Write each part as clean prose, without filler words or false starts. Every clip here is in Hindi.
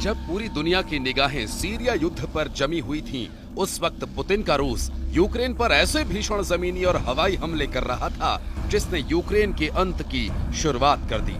जब पूरी दुनिया की निगाहें सीरिया युद्ध पर जमी हुई थीं, उस वक्त पुतिन का रूस यूक्रेन पर ऐसे भीषण जमीनी और हवाई हमले कर रहा था जिसने यूक्रेन के अंत की शुरुआत कर दी।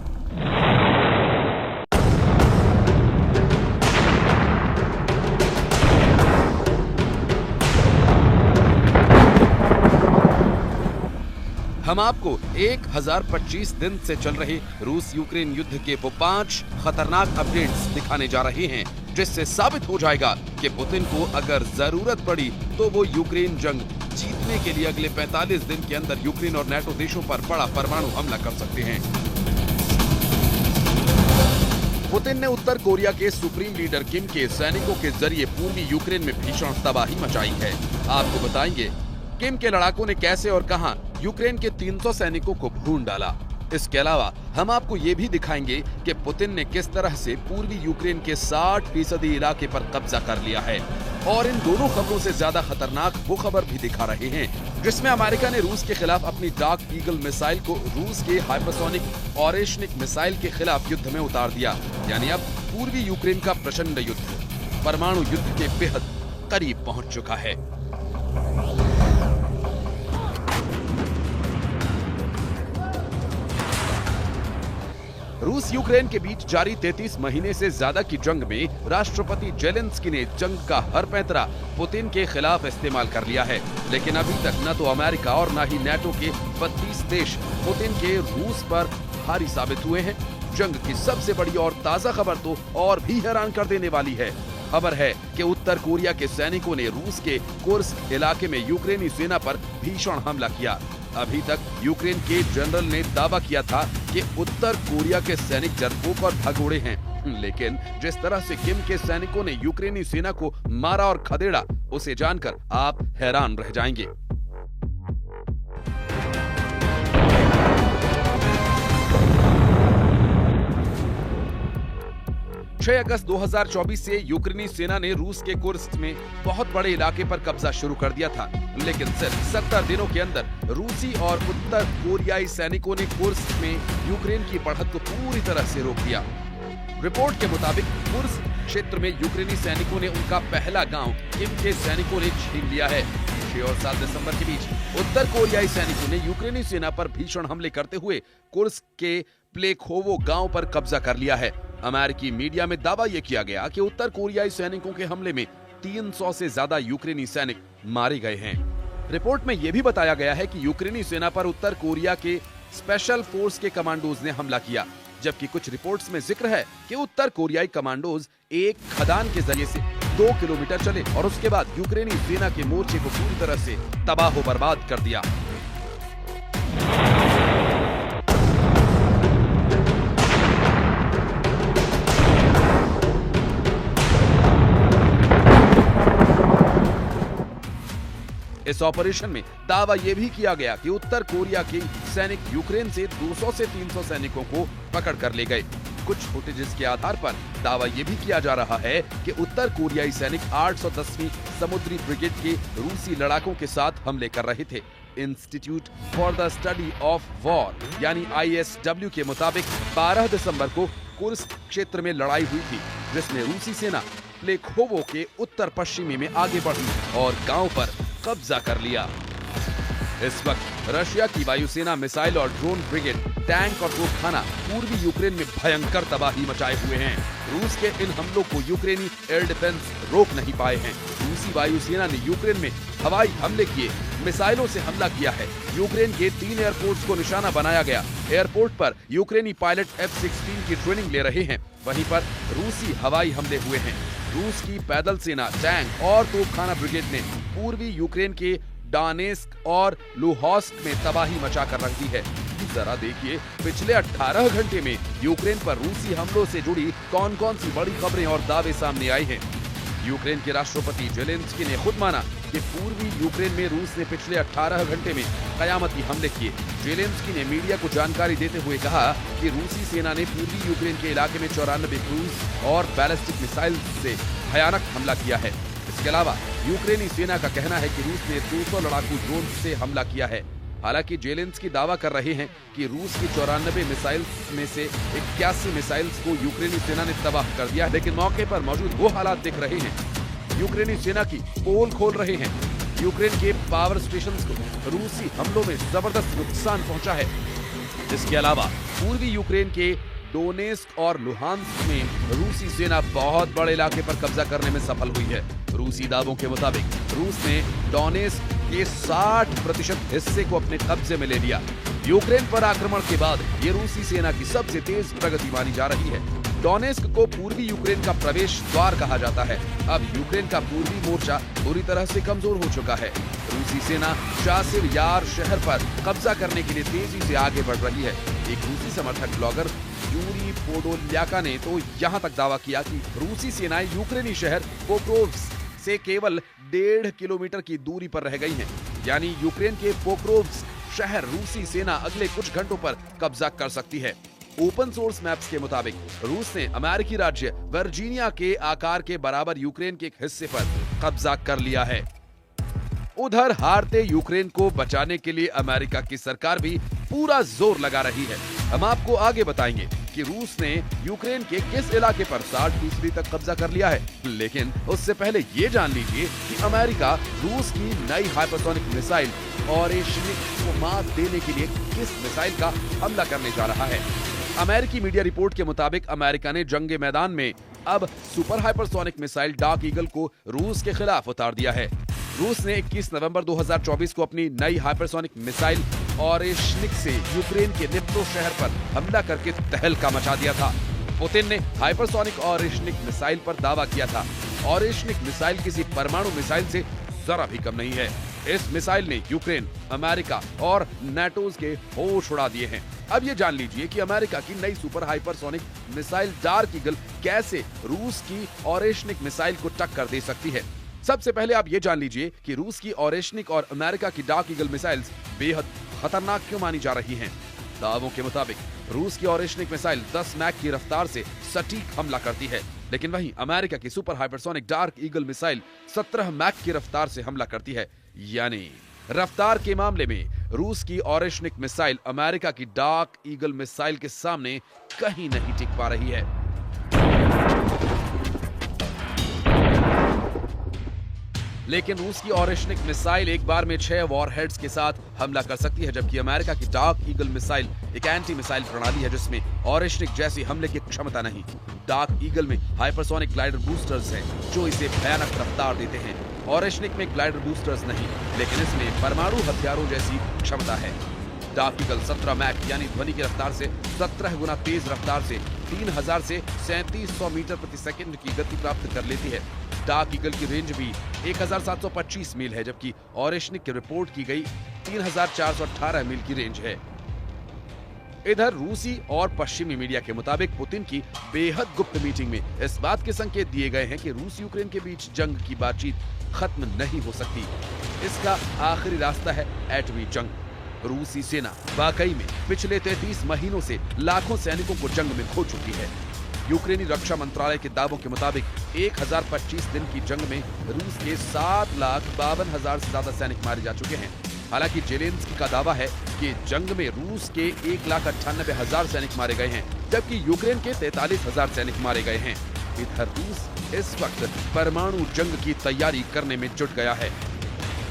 हम आपको 1025 दिन से चल रहे रूस यूक्रेन युद्ध के वो 5 खतरनाक अपडेट्स दिखाने जा रहे हैं, जिससे साबित हो जाएगा कि पुतिन को अगर जरूरत पड़ी तो वो यूक्रेन जंग जीतने के लिए अगले 45 दिन के अंदर यूक्रेन और नेटो देशों पर बड़ा परमाणु हमला कर सकते हैं। पुतिन ने उत्तर कोरिया के सुप्रीम लीडर किम के सैनिकों के जरिए पूर्वी यूक्रेन में भीषण तबाही मचाई है। आपको बताएंगे किम के लड़ाकों ने कैसे और कहां यूक्रेन के 300 सैनिकों को भून डाला। इसके अलावा हम आपको ये भी दिखाएंगे कि पुतिन ने किस तरह से पूर्वी यूक्रेन के 60% इलाके पर कब्जा कर लिया है। और इन दोनों खबरों से ज्यादा खतरनाक वो खबर भी दिखा रहे हैं जिसमें अमेरिका ने रूस के खिलाफ अपनी डार्क ईगल मिसाइल को रूस के हाइपरसोनिक ऑरेशनिक मिसाइल के खिलाफ युद्ध में उतार दिया। यानी अब पूर्वी यूक्रेन का प्रचंड युद्ध परमाणु युद्ध के बेहद करीब पहुंच चुका है। रूस यूक्रेन के बीच जारी 33 महीने से ज्यादा की जंग में राष्ट्रपति जेलेंस्की ने जंग का हर पैंतरा पुतिन के खिलाफ इस्तेमाल कर लिया है, लेकिन अभी तक न तो अमेरिका और न ही नेटो के 32 देश पुतिन के रूस पर भारी साबित हुए हैं। जंग की सबसे बड़ी और ताजा खबर तो और भी हैरान कर देने वाली है। खबर है कि उत्तर कोरिया के सैनिकों ने रूस के कुर्स्क इलाके में यूक्रेनी सेना पर भीषण हमला किया। अभी तक यूक्रेन के जनरल ने दावा किया था कि उत्तर कोरिया के सैनिक डरपोक और भगोड़े हैं, लेकिन जिस तरह से किम के सैनिकों ने यूक्रेनी सेना को मारा और खदेड़ा, उसे जानकर आप हैरान रह जाएंगे। 6 अगस्त 2024 से यूक्रेनी सेना ने रूस के कुर्स्क में बहुत बड़े इलाके पर कब्जा शुरू कर दिया था, लेकिन सिर्फ 70 दिनों के अंदर रूसी और उत्तर कोरियाई सैनिकों ने कुर्स्क में यूक्रेन की बढ़त को पूरी तरह से रोक दिया। रिपोर्ट के मुताबिक कुर्स्क क्षेत्र में यूक्रेनी सैनिकों ने उनका पहला गांव किम के सैनिकों ने छीन लिया है। 6 और 7 दिसंबर के बीच उत्तर कोरियाई सैनिकों ने यूक्रेनी सेना पर भीषण हमले करते हुए कुर्स्क के प्लेखोवो गांव पर कब्जा कर लिया है। अमेरिकी मीडिया में दावा यह किया गया कि उत्तर कोरियाई सैनिकों के हमले में 300 से ज्यादा यूक्रेनी सैनिक मारे गए हैं। रिपोर्ट में यह भी बताया गया है कि यूक्रेनी सेना पर उत्तर कोरिया के स्पेशल फोर्स के कमांडोज ने हमला किया, जबकि कुछ रिपोर्ट्स में जिक्र है कि उत्तर कोरियाई कमांडोज एक खदान के जरिए से 2 किलोमीटर चले और उसके बाद यूक्रेनी सेना के मोर्चे को पूरी तरह से तबाह बर्बाद कर दिया। इस ऑपरेशन में दावा यह भी किया गया कि उत्तर कोरिया के सैनिक यूक्रेन से 200 से 300 सैनिकों को पकड़ कर ले गए। कुछ फुटेजेस के आधार पर दावा यह भी किया जा रहा है कि उत्तर कोरियाई सैनिक 810वीं समुद्री ब्रिगेड के रूसी लड़ाकों के साथ हमले कर रहे थे। Institute for the study of war यानी ISW के मुताबिक 12 दिसंबर को कुर्स्क क्षेत्र में लड़ाई हुई थी, जिसमें रूसी सेना प्लेखोवो के उत्तर पश्चिमी में आगे बढ़ी और गांव पर कब्जा कर लिया। इस वक्त रशिया की वायुसेना मिसाइल और ड्रोन ब्रिगेड, टैंक और तोपखाना पूर्वी यूक्रेन में भयंकर तबाही मचाए हुए हैं। रूस के इन हमलों को यूक्रेनी एयर डिफेंस रोक नहीं पाए हैं। रूसी वायुसेना ने यूक्रेन में हवाई हमले किए, मिसाइलों से हमला किया है। यूक्रेन के 3 एयरपोर्ट्स को निशाना बनाया गया। एयरपोर्ट पर यूक्रेनी पायलट F-16 की ट्रेनिंग ले रहे हैं। वहीं पर रूसी हवाई हमले हुए हैं। रूस की पैदल सेना, टैंक और तोपखाना ब्रिगेड ने पूर्वी यूक्रेन के डोनेत्स्क और लुहांस्क में तबाही मचाकर रख दी है। जरा देखिए पिछले 18 घंटे में यूक्रेन पर रूसी हमलों से जुड़ी कौन कौन सी बड़ी खबरें और दावे सामने आए हैं। यूक्रेन के राष्ट्रपति जेलेंस्की ने खुद माना कि पूर्वी यूक्रेन में रूस ने पिछले 18 घंटे में कयामती हमले किए। जेलेंस्की ने मीडिया को जानकारी देते हुए कहा कि रूसी सेना ने पूर्वी यूक्रेन के इलाके में 94 क्रूज और बैलिस्टिक मिसाइल से भयानक हमला किया है। इसके अलावा यूक्रेनी सेना का कहना है कि रूस ने 200 लड़ाकू ड्रोन से हमला किया है। हालांकि जेलेंस्की दावा कर रहे हैं कि रूस की 94 मिसाइल्स में से 81 मिसाइल्स को यूक्रेनी सेना ने तबाह कर दिया, लेकिन मौके पर मौजूद वो हालात दिख रहे हैं। यूक्रेनी सेना की पोल खोल रहे हैं। यूक्रेन के पावर स्टेशंस को रूसी हमलों में जबरदस्त नुकसान पहुंचा है। इसके अलावा पूर्वी यूक्रेन के डोनेस्क और लुहांस्क में रूसी सेना बहुत बड़े इलाके पर कब्जा करने में सफल हुई है। रूसी दावों के मुताबिक रूस ने डोनेस्क के 60% हिस्से को अपने कब्जे में ले लिया। यूक्रेन पर आक्रमण के बाद ये रूसी सेना की सबसे तेज प्रगति मानी जा रही है। डोनेस्क को पूर्वी यूक्रेन का प्रवेश द्वार कहा जाता है। अब यूक्रेन का पूर्वी मोर्चा पूरी तरह से कमजोर हो चुका है। रूसी सेना शासिर यार शहर पर कब्जा करने के लिए तेजी से आगे बढ़ रही है। एक रूसी समर्थक ब्लॉगर यूरी पोडोल्याका ने तो यहाँ तक दावा किया कि रूसी सेनाएं यूक्रेनी शहर पोक्रोव्स्क से केवल 1.5 किलोमीटर की दूरी पर रह गई हैं। यानी यूक्रेन के पोक्रोव्स्क शहर रूसी सेना अगले कुछ घंटों पर कब्जा कर सकती है। ओपन सोर्स मैप्स के मुताबिक रूस ने अमेरिकी राज्य वर्जीनिया के आकार के बराबर यूक्रेन के एक हिस्से पर कब्जा कर लिया है। उधर हारते यूक्रेन को बचाने के लिए अमेरिका की सरकार भी पूरा जोर लगा रही है। हम आपको आगे बताएंगे कि रूस ने यूक्रेन के किस इलाके पर 60% तक कब्जा कर लिया है। लेकिन उससे पहले ये जान लीजिए कि अमेरिका रूस की नई हाइपरसोनिक मिसाइल ओरेशनिक को मात देने के लिए किस मिसाइल का हमला करने जा रहा है। अमेरिकी मीडिया रिपोर्ट के मुताबिक अमेरिका ने जंग मैदान में अब super hypersonic missile dark eagle को रूस के खिलाफ उतार दिया है। रूस ने 21 नवंबर 2024 को अपनी नई हाइपरसोनिक मिसाइल ओरेशनिक से यूक्रेन के निप्रो शहर पर हमला करके तहलका मचा दिया था। पुतिन ने हाइपरसोनिक ओरेशनिक मिसाइल पर दावा किया था। ओरेशनिक मिसाइल किसी परमाणु मिसाइल से जरा भी कम नहीं है। इस मिसाइल ने यूक्रेन, अमेरिका और नाटो के होश उड़ा दिए हैं। अब ये जान लीजिए कि अमेरिका की नई super hypersonic missile dark eagle कैसे रूस की ओरेशनिक मिसाइल को टक्कर दे सकती है। सबसे पहले आप ये जान लीजिए कि रूस की ओरेशनिक और अमेरिका की डार्क ईगल मिसाइल्स बेहद खतरनाक क्यों मानी जा रही हैं। दावों के मुताबिक रूस की ओरेशनिक मिसाइल 10 मैक की रफ्तार से सटीक हमला करती है, लेकिन वहीं अमेरिका की super hypersonic dark eagle missile 17 Mach की रफ्तार से हमला करती है। यानी रफ्तार के मामले में रूस की ओरेशनिक मिसाइल अमेरिका की डार्क ईगल मिसाइल के सामने कहीं नहीं टिक पा रही है। लेकिन रूस की ओरेशनिक मिसाइल एक बार में 6 वॉरहेड्स के साथ हमला कर सकती है, जबकि अमेरिका की डार्क ईगल मिसाइल एक एंटी मिसाइल प्रणाली है जिसमें ओरेशनिक जैसी हमले की क्षमता नहीं। डार्क ईगल में हाइपरसोनिक ग्लाइडर बूस्टर्स हैं जो इसे भयानक रफ्तार देते हैं। ओरेशनिक में ग्लाइडर बूस्टर्स नहीं, लेकिन इसमें परमाणु हथियारों जैसी क्षमता है। डार्क ईगल 17 मैक यानी ध्वनि की रफ्तार से 17 गुना तेज रफ्तार से 3000 से 3700 मीटर प्रति सेकंड की गति प्राप्त कर लेती है। डार्क ईगल की रेंज भी 1725 मील है, जबकि ओरेशनिक की रिपोर्ट की गई 3418 मील की रेंज है। इधर रूसी और पश्चिमी मीडिया के मुताबिक पुतिन की बेहद गुप्त मीटिंग में इस बात के संकेत दिए गए हैं कि रूस यूक्रेन के बीच जंग की बातचीत खत्म नहीं हो सकती। इसका आखिरी रास्ता है एटमी जंग। रूसी सेना वाकई में पिछले 33 महीनों से लाखों सैनिकों को जंग में खो चुकी है। यूक्रेनी रक्षा मंत्रालय के दावों के मुताबिक 1025 दिन की जंग में रूस के 7,52,000 से ज्यादा सैनिक मारे जा चुके हैं। हालांकि जेलेंस्की का दावा है कि जंग में रूस के 1,98,000 सैनिक मारे गए हैं, जबकि यूक्रेन के 43,000 सैनिक मारे गए हैं। इधर रूस इस वक्त परमाणु जंग की तैयारी करने में जुट गया है।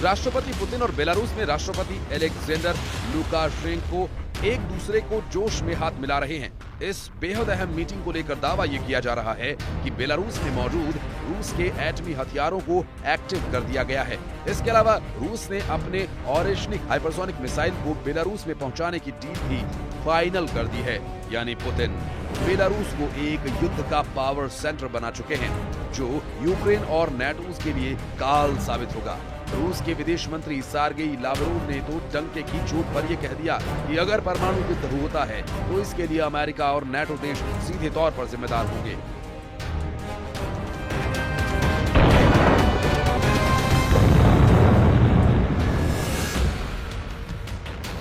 राष्ट्रपति पुतिन और बेलारूस में राष्ट्रपति एलेक्जेंडर लुकाशेंको एक दूसरे को जोश में हाथ मिला रहे हैं। इस बेहद अहम मीटिंग को लेकर दावा यह किया जा रहा है कि बेलारूस में मौजूद रूस के एटमी हथियारों को एक्टिव कर दिया गया है। इसके अलावा रूस ने अपने ओरेशनिक हाइपरसोनिक मिसाइल को बेलारूस में पहुंचाने की डील भी फाइनल कर दी है। यानी पुतिन बेलारूस को एक युद्ध का पावर सेंटर बना चुके हैं, जो यूक्रेन और नाटो के लिए काल साबित होगा। रूस के विदेश मंत्री सार्गेई लावरोव ने तो डंके की चोट पर यह कह दिया कि अगर परमाणु युद्ध होता है तो इसके लिए अमेरिका और नाटो देश सीधे तौर पर जिम्मेदार होंगे।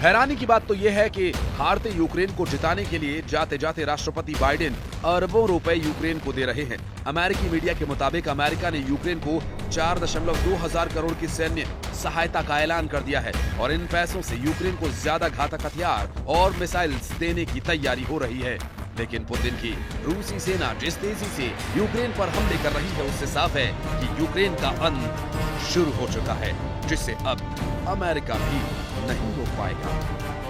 हैरानी की बात तो यह है कि हारते यूक्रेन को जिताने के लिए जाते जाते राष्ट्रपति बाइडेन अरबों रुपए यूक्रेन को दे रहे हैं। अमेरिकी मीडिया के मुताबिक अमेरिका ने यूक्रेन को 4.2 हजार करोड़ की सैन्य सहायता का ऐलान कर दिया है और इन पैसों से यूक्रेन को ज्यादा घातक हथियार और मिसाइल्स देने की तैयारी हो रही है। लेकिन पुतिन की रूसी सेना जिस तेजी से यूक्रेन पर हमले कर रही है उससे साफ है कि यूक्रेन का अंत शुरू हो चुका है, जिसे अब अमेरिका भी नहीं रोक पाएगा।